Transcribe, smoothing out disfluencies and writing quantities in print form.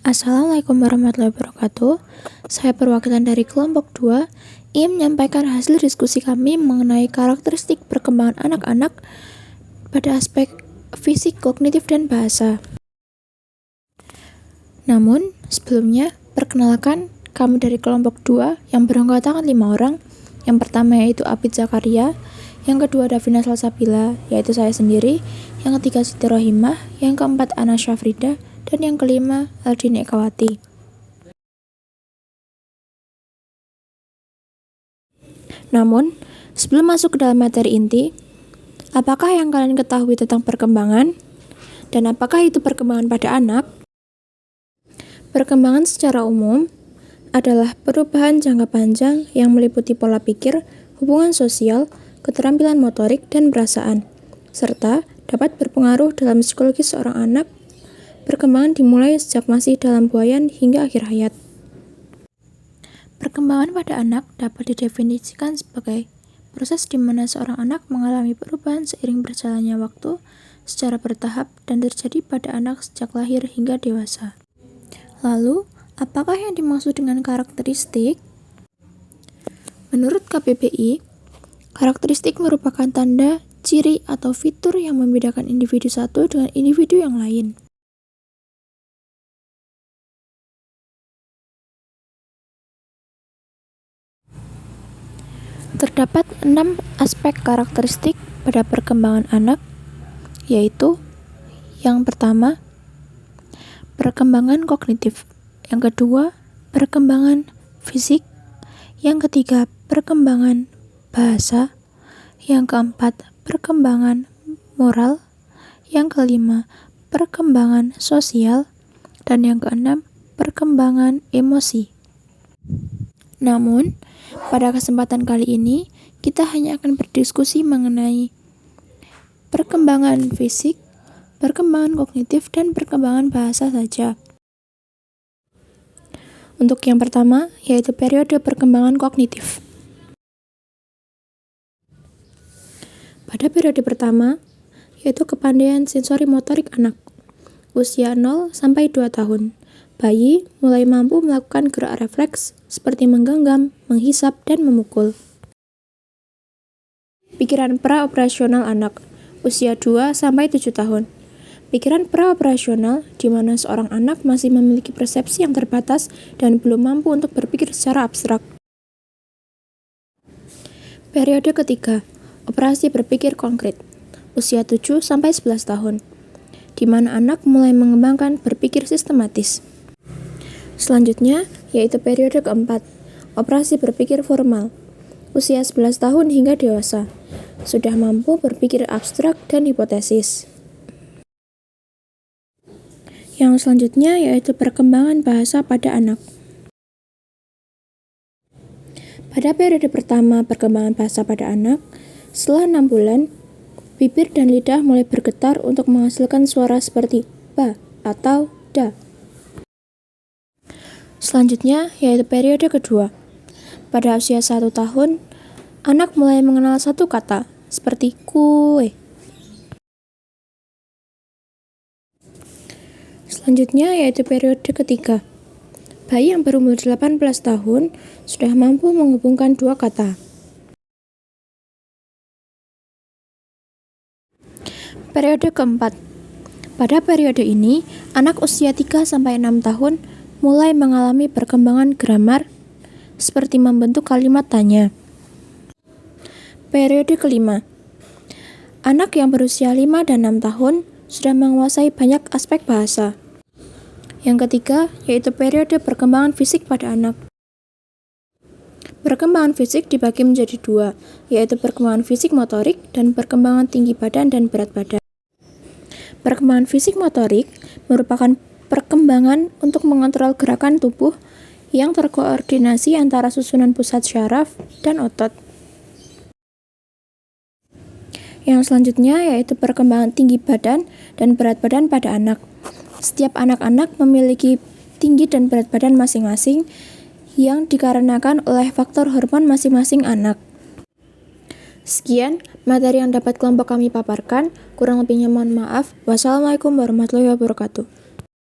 Assalamualaikum warahmatullahi wabarakatuh. Saya perwakilan dari kelompok 2 ingin menyampaikan hasil diskusi kami mengenai karakteristik perkembangan anak-anak pada aspek fisik, kognitif, dan bahasa. Namun, sebelumnya, perkenalkan kami dari kelompok 2 yang beranggotakan 5 orang. Yang pertama yaitu Abid Zakaria, yang kedua Davina Salsabila, yaitu saya sendiri, yang ketiga Siti Rohimah, yang keempat Ana Syafrida, dan yang kelima Aldini Ekawati. Namun, sebelum masuk ke dalam materi inti, apakah yang kalian ketahui tentang perkembangan? Dan apakah itu perkembangan pada anak? Perkembangan secara umum adalah perubahan jangka panjang yang meliputi pola pikir, hubungan sosial, keterampilan motorik, dan perasaan, serta dapat berpengaruh dalam psikologi seorang anak. Perkembangan dimulai sejak masih dalam buayan hingga akhir hayat. Perkembangan pada anak dapat didefinisikan sebagai proses di mana seorang anak mengalami perubahan seiring berjalannya waktu secara bertahap dan terjadi pada anak sejak lahir hingga dewasa. Lalu, apakah yang dimaksud dengan karakteristik? Menurut KBBI, karakteristik merupakan tanda, ciri, atau fitur yang membedakan individu satu dengan individu yang lain. Terdapat 6 aspek karakteristik pada perkembangan anak, yaitu yang pertama, perkembangan kognitif, yang kedua, perkembangan fisik, yang ketiga, perkembangan bahasa, yang keempat, perkembangan moral, yang kelima, perkembangan sosial, dan yang keenam, perkembangan emosi. Namun, pada kesempatan kali ini, kita hanya akan berdiskusi mengenai perkembangan fisik, perkembangan kognitif, dan perkembangan bahasa saja. Untuk yang pertama, yaitu periode perkembangan kognitif. Pada periode pertama, yaitu kepandaian sensori motorik anak, usia 0 sampai 2 tahun. Bayi mulai mampu melakukan gerak refleks seperti menggenggam, menghisap, dan memukul. Pikiran praoperasional anak, usia 2 sampai 7 tahun. Pikiran praoperasional di mana seorang anak masih memiliki persepsi yang terbatas dan belum mampu untuk berpikir secara abstrak. Periode ketiga, operasi berpikir konkret, usia 7 sampai 11 tahun, di mana anak mulai mengembangkan berpikir sistematis. Selanjutnya, yaitu periode keempat, operasi berpikir formal, usia 11 tahun hingga dewasa, sudah mampu berpikir abstrak dan hipotesis. Yang selanjutnya yaitu perkembangan bahasa pada anak. Pada periode pertama perkembangan bahasa pada anak, setelah 6 bulan, bibir dan lidah mulai bergetar untuk menghasilkan suara seperti ba atau da. Selanjutnya yaitu periode kedua. Pada usia 1 tahun, anak mulai mengenal satu kata, seperti kue. Selanjutnya yaitu periode ketiga. Bayi yang berumur 18 tahun sudah mampu menghubungkan 2 kata. Periode keempat. Pada periode ini, anak usia 3-6 tahun mulai mengalami perkembangan grammar seperti membentuk kalimat tanya. Periode kelima. Anak yang berusia 5 dan 6 tahun sudah menguasai banyak aspek bahasa. Yang ketiga, yaitu periode perkembangan fisik pada anak. Perkembangan fisik dibagi menjadi 2, yaitu perkembangan fisik motorik dan perkembangan tinggi badan dan berat badan. Perkembangan fisik motorik merupakan perkembangan untuk mengontrol gerakan tubuh yang terkoordinasi antara susunan pusat syaraf dan otot. Yang selanjutnya yaitu perkembangan tinggi badan dan berat badan pada anak. Setiap anak-anak memiliki tinggi dan berat badan masing-masing yang dikarenakan oleh faktor hormon masing-masing anak. Sekian materi yang dapat kelompok kami paparkan, kurang lebihnya mohon maaf. Wassalamualaikum warahmatullahi wabarakatuh.